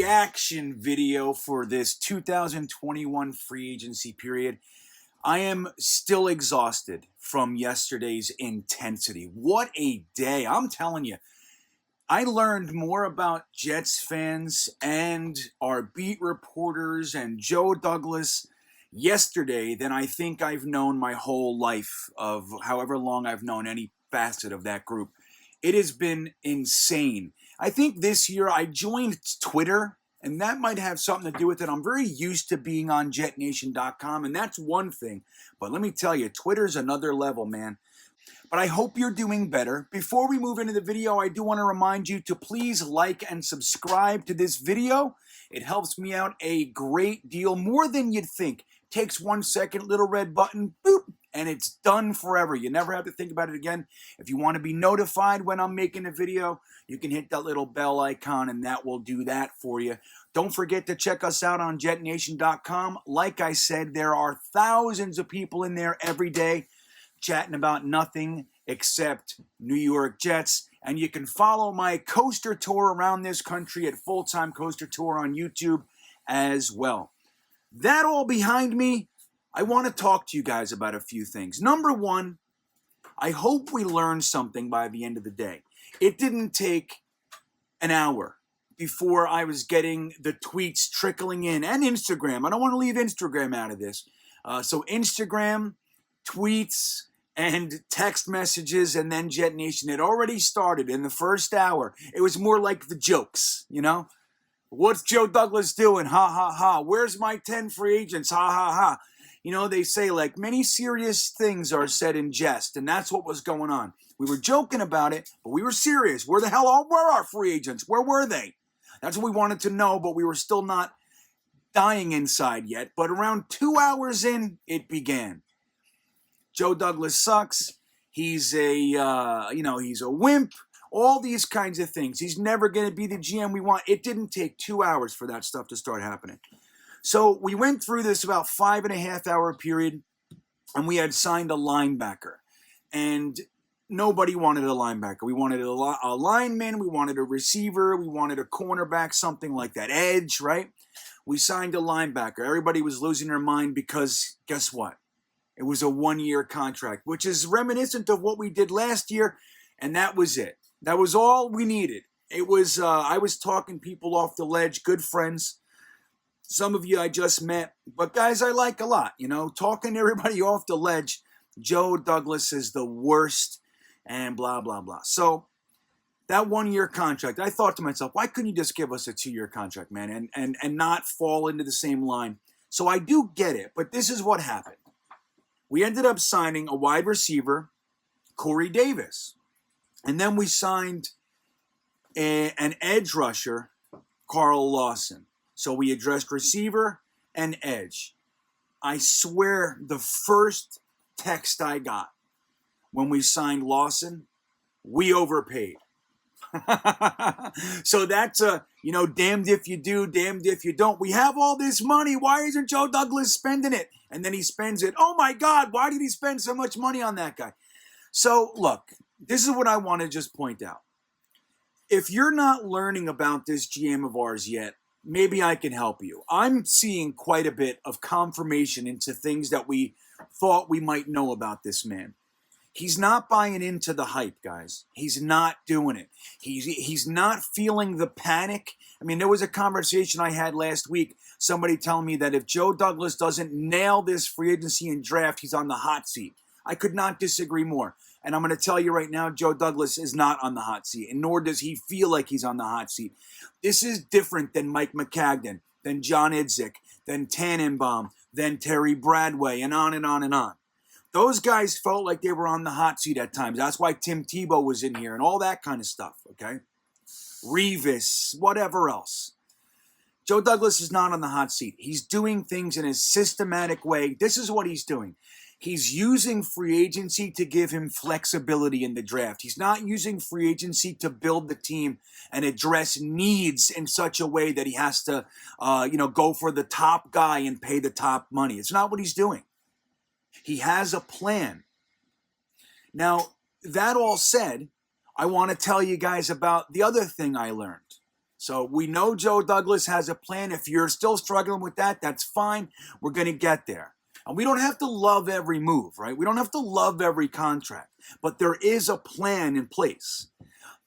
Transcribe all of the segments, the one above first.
reaction video for this 2021 free agency period. I am still exhausted from yesterday's intensity. What a day. I'm telling you, I learned more about Jets fans and our beat reporters and Joe Douglas yesterday than I think I've known my whole life, of however long I've known any facet of that group. It has been insane. I think this year I joined Twitter, and that might have something to do with it. I'm very used to being on Jetnation.com, and that's one thing. But let me tell you, Twitter's another level, man. But I hope you're doing better. Before we move into the video, I do want to remind you to please like and subscribe to this video. It helps me out a great deal, more than you'd think. Takes 1 second, little red button, boop, and it's done forever. You never have to think about it again. If you want to be notified when I'm making a video, you can hit that little bell icon, and that will do that for you. Don't forget to check us out on Jetnation.com. Like I said, there are thousands of people in there every day chatting about nothing except New York Jets. And you can follow my coaster tour around this country at Full-Time Coaster Tour on YouTube as well. That all behind me, I want to talk to you guys about a few things. Number one, I hope we learn something by the end of the day. It didn't take an hour before I was getting the tweets trickling in, and Instagram. I don't want to leave Instagram out of this. So Instagram, tweets, and text messages, and then Jetnation. It already started in the first hour. It was more like the jokes, you know? What's Joe Douglas doing? Ha, ha, ha. Where's my 10 free agents? Ha, ha, ha. You know, they say, like, many serious things are said in jest, and that's what was going on. We were joking about it, but we were serious. Where the hell were our free agents? Where were they? That's what we wanted to know, but we were still not dying inside yet. But around 2 hours in, it began. Joe Douglas sucks. He's he's a wimp. All these kinds of things. He's never going to be the GM we want. It didn't take 2 hours for that stuff to start happening. So we went through this about 5.5 hour period, and we had signed a linebacker. And nobody wanted a linebacker. We wanted a lineman. We wanted a receiver. We wanted a cornerback, something like that. Edge, right? We signed a linebacker. Everybody was losing their mind because guess what? It was a 1-year contract, which is reminiscent of what we did last year, and that was it. That was all we needed. It was, I was talking people off the ledge, good friends. Some of you I just met, but guys I like a lot, you know, talking everybody off the ledge. Joe Douglas is the worst, and blah, blah, blah. So that 1-year contract, I thought to myself, why couldn't you just give us a 2-year contract, man, and not fall into the same line? So I do get it, but this is what happened. We ended up signing a wide receiver, Corey Davis. And then we signed an edge rusher, Carl Lawson. So we addressed receiver and edge. I swear the first text I got when we signed Lawson, we overpaid. So that's damned if you do, damned if you don't. We have all this money. Why isn't Joe Douglas spending it? And then he spends it. Oh my God, why did he spend so much money on that guy? So look, this is what I want to just point out. If you're not learning about this GM of ours yet, maybe I can help you. I'm seeing quite a bit of confirmation into things that we thought we might know about this man. He's not buying into the hype, guys. He's not doing it. He's not feeling the panic. I mean, there was a conversation I had last week, somebody telling me that if Joe Douglas doesn't nail this free agency and draft, he's on the hot seat. I could not disagree more. And I'm going to tell you right now, Joe Douglas is not on the hot seat, and nor does he feel like he's on the hot seat. This is different than Mike McCagnon, than John Idzik, than Tannenbaum, than Terry Bradway, and on and on and on. Those guys felt like they were on the hot seat at times. That's why Tim Tebow was in here and all that kind of stuff, okay? Revis, whatever else. Joe Douglas is not on the hot seat. He's doing things in a systematic way. This is what he's doing. He's using free agency to give him flexibility in the draft. He's not using free agency to build the team and address needs in such a way that he has to, go for the top guy and pay the top money. It's not what he's doing. He has a plan. Now, that all said, I want to tell you guys about the other thing I learned. So we know Joe Douglas has a plan. If you're still struggling with that, that's fine. We're going to get there. And we don't have to love every move, right? We don't have to love every contract, but there is a plan in place.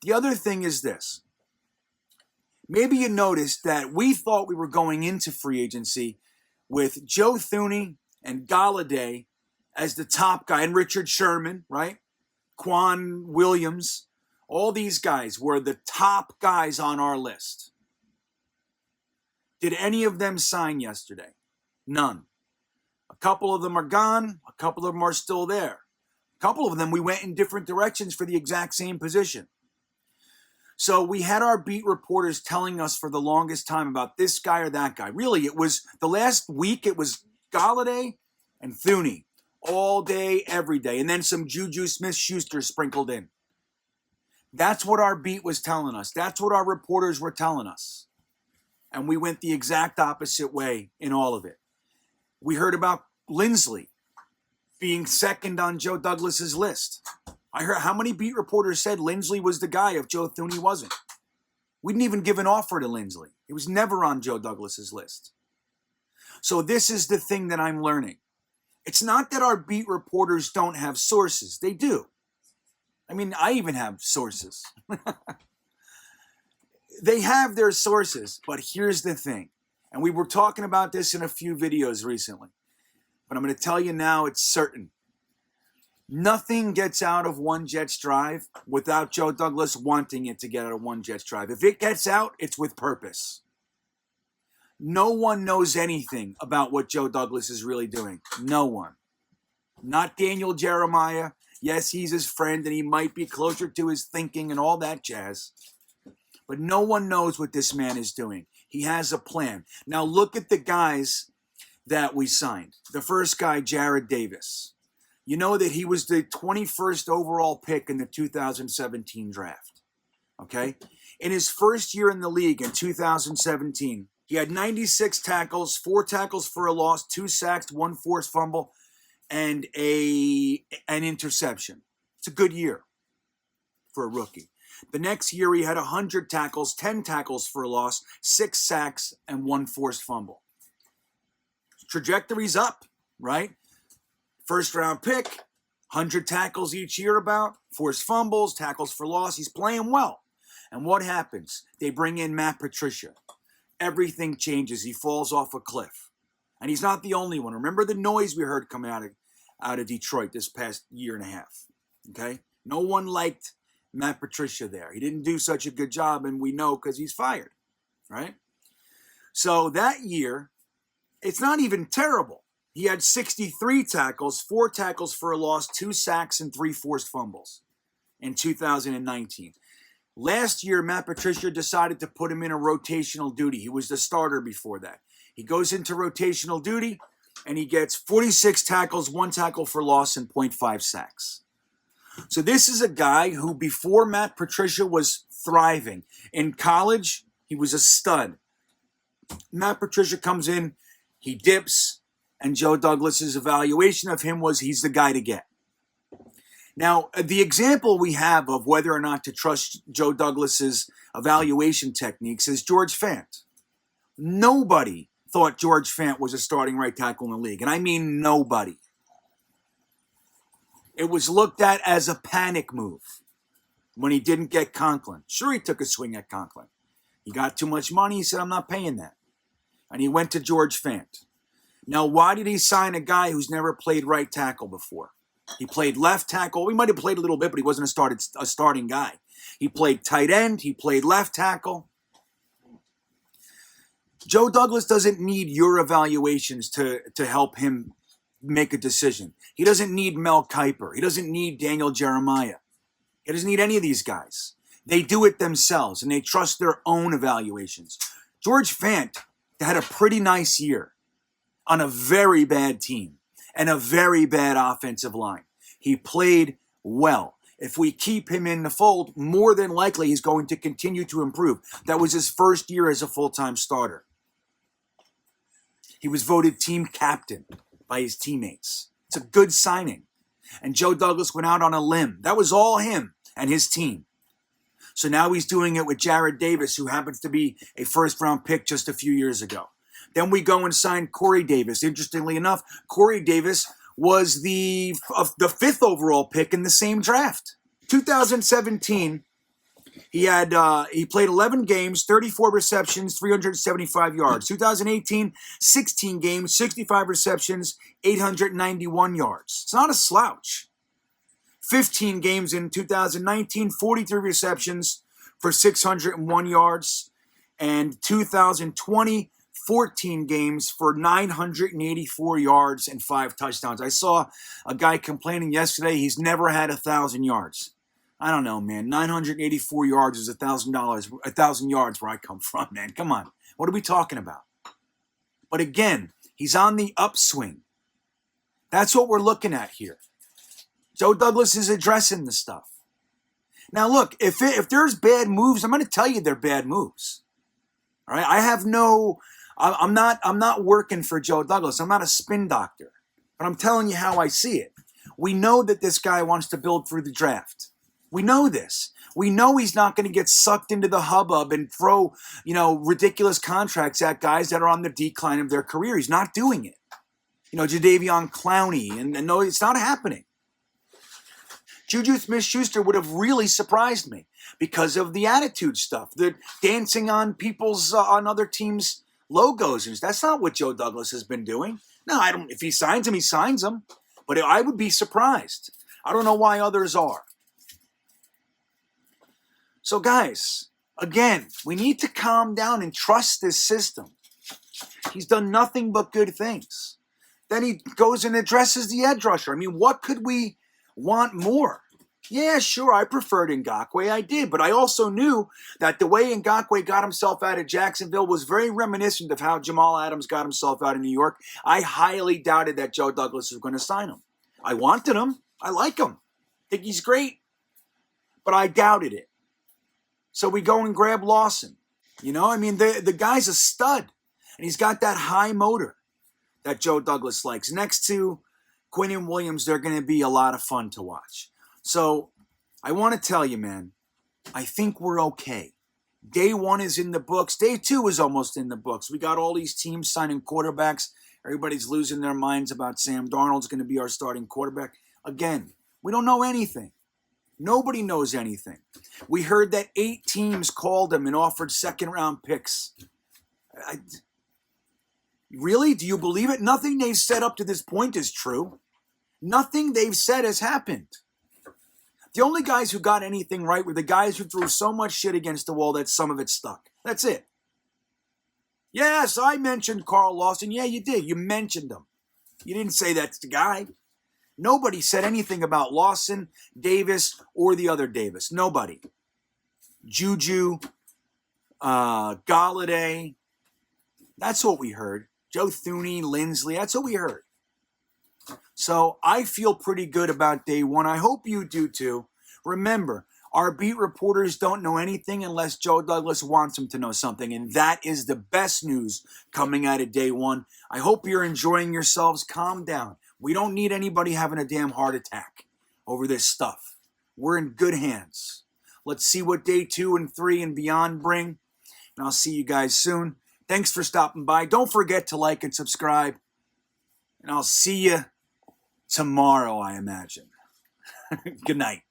The other thing is this. Maybe you noticed that we thought we were going into free agency with Joe Thuney and Galladay as the top guy, and Richard Sherman, right? Quan Williams. All these guys were the top guys on our list. Did any of them sign yesterday? None. A couple of them are gone. A couple of them are still there. A couple of them, we went in different directions for the exact same position. So we had our beat reporters telling us for the longest time about this guy or that guy. Really, it was the last week, it was Galladay and Thuney all day, every day. And then some Ju Smith Schuster sprinkled in. That's what our beat was telling us. That's what our reporters were telling us. And we went the exact opposite way in all of it. We heard about Lindsley being second on Joe Douglas's list. I heard how many beat reporters said Lindsley was the guy if Joe Thuney wasn't. We didn't even give an offer to Lindsley. He was never on Joe Douglas's list. So this is the thing that I'm learning. It's not that our beat reporters don't have sources. They do. I mean, I even have sources. They have their sources, but here's the thing. And we were talking about this in a few videos recently. But I'm going to tell you now, it's certain. Nothing gets out of One Jets Drive without Joe Douglas wanting it to get out of One Jets Drive. If it gets out, it's with purpose. No one knows anything about what Joe Douglas is really doing. No one. Not Daniel Jeremiah. Yes, he's his friend and he might be closer to his thinking and all that jazz. But no one knows what this man is doing. He has a plan. Now look at the guys that we signed. The first guy, Jared Davis. You know that he was the 21st overall pick in the 2017 draft. Okay? In his first year in the league in 2017, he had 96 tackles, 4 tackles for a loss, 2 sacks, 1 forced fumble, and an interception. It's a good year for a rookie. The next year, he had 100 tackles, 10 tackles for a loss, 6 sacks, and 1 forced fumble. Trajectory's up, right? First round pick, 100 tackles each year about, forced fumbles, tackles for loss. He's playing well. And what happens? They bring in Matt Patricia. Everything changes. He falls off a cliff. And he's not the only one. Remember the noise we heard coming out of Detroit this past year and a half. Okay? No one liked Matt Patricia there. He didn't do such a good job, and we know because he's fired. Right? So that year, it's not even terrible. He had 63 tackles, 4 tackles for a loss, 2 sacks, and 3 forced fumbles in 2019. Last year, Matt Patricia decided to put him in a rotational duty. He was the starter before that. He goes into rotational duty, and he gets 46 tackles, 1 tackle for loss, and 0.5 sacks. So this is a guy who, before Matt Patricia, was thriving. In college, he was a stud. Matt Patricia comes in, he dips, and Joe Douglas's evaluation of him was he's the guy to get. Now, the example we have of whether or not to trust Joe Douglas's evaluation techniques is George Fant. Nobody thought George Fant was a starting right tackle in the league, and I mean nobody. It was looked at as a panic move when he didn't get Conklin. Sure, he took a swing at Conklin. He got too much money. He said, I'm not paying that. And he went to George Fant. Now, why did he sign a guy who's never played right tackle before? He played left tackle. He might have played a little bit, but he wasn't a starting guy. He played tight end. He played left tackle. Joe Douglas doesn't need your evaluations to help him make a decision. He doesn't need Mel Kiper. He doesn't need Daniel Jeremiah. He doesn't need any of these guys. They do it themselves, and they trust their own evaluations. George Fant had a pretty nice year on a very bad team and a very bad offensive line. He played well. If we keep him in the fold, more than likely he's going to continue to improve. That was his first year as a full-time starter. He was voted team captain by his teammates. It's a good signing. And Joe Douglas went out on a limb. That was all him and his team. So now he's doing it with Jared Davis, who happens to be a first-round pick just a few years ago. Then we go and sign Corey Davis. Interestingly enough, Corey Davis was the fifth overall pick in the same draft. 2017, he played 11 games, 34 receptions, 375 yards. 2018, 16 games, 65 receptions, 891 yards. It's not a slouch. 15 games in 2019, 43 receptions for 601 yards. And 2020, 14 games for 984 yards and 5 touchdowns. I saw a guy complaining yesterday he's never had 1,000 yards. I don't know, man. 984 yards is $1,000 yards where I come from, man. Come on. What are we talking about? But again, he's on the upswing. That's what we're looking at here. Joe Douglas is addressing the stuff. Now, look, if there's bad moves, I'm going to tell you they're bad moves. All right, I'm not working for Joe Douglas. I'm not a spin doctor, but I'm telling you how I see it. We know that this guy wants to build through the draft. We know this. We know he's not going to get sucked into the hubbub and throw, ridiculous contracts at guys that are on the decline of their career. He's not doing it. Jadeveon Clowney, and no, it's not happening. Ju Smith Schuster would have really surprised me because of the attitude stuff, the dancing on on other teams' logos. That's not what Joe Douglas has been doing. No, if he signs him, he signs him. But I would be surprised. I don't know why others are. So guys, again, we need to calm down and trust this system. He's done nothing but good things. Then he goes and addresses the edge rusher. I mean, what could we want more? Yeah, sure, I preferred Ngakoue. I did, but I also knew that the way Ngakoue got himself out of Jacksonville was very reminiscent of how Jamal Adams got himself out of New York. I highly doubted that Joe Douglas was going to sign him. I wanted him. I like him. I think he's great. But I doubted it. So we go and grab Lawson. The guy's a stud. And he's got that high motor that Joe Douglas likes. Next to Quinnen Williams, they're going to be a lot of fun to watch. So I want to tell you, man, I think we're okay. Day 1 is in the books. Day 2 is almost in the books. We got all these teams signing quarterbacks. Everybody's losing their minds about Sam Darnold's going to be our starting quarterback. Again, we don't know anything. Nobody knows anything. We heard that 8 teams called him and offered second-round picks. Really? Do you believe it? Nothing they've said up to this point is true. Nothing they've said has happened. The only guys who got anything right were the guys who threw so much shit against the wall that some of it stuck. That's it. Yes, I mentioned Carl Lawson. Yeah, you did. You mentioned him. You didn't say that's the guy. Nobody said anything about Lawson, Davis, or the other Davis. Nobody. Juju, Galladay. That's what we heard. Joe Thuney, Lindsley. That's what we heard. So I feel pretty good about day 1. I hope you do too. Remember, our beat reporters don't know anything unless Joe Douglas wants them to know something. And that is the best news coming out of day 1. I hope you're enjoying yourselves. Calm down. We don't need anybody having a damn heart attack over this stuff. We're in good hands. Let's see what day 2 and 3 and beyond bring. And I'll see you guys soon. Thanks for stopping by. Don't forget to like and subscribe. And I'll see you tomorrow, I imagine. Good night.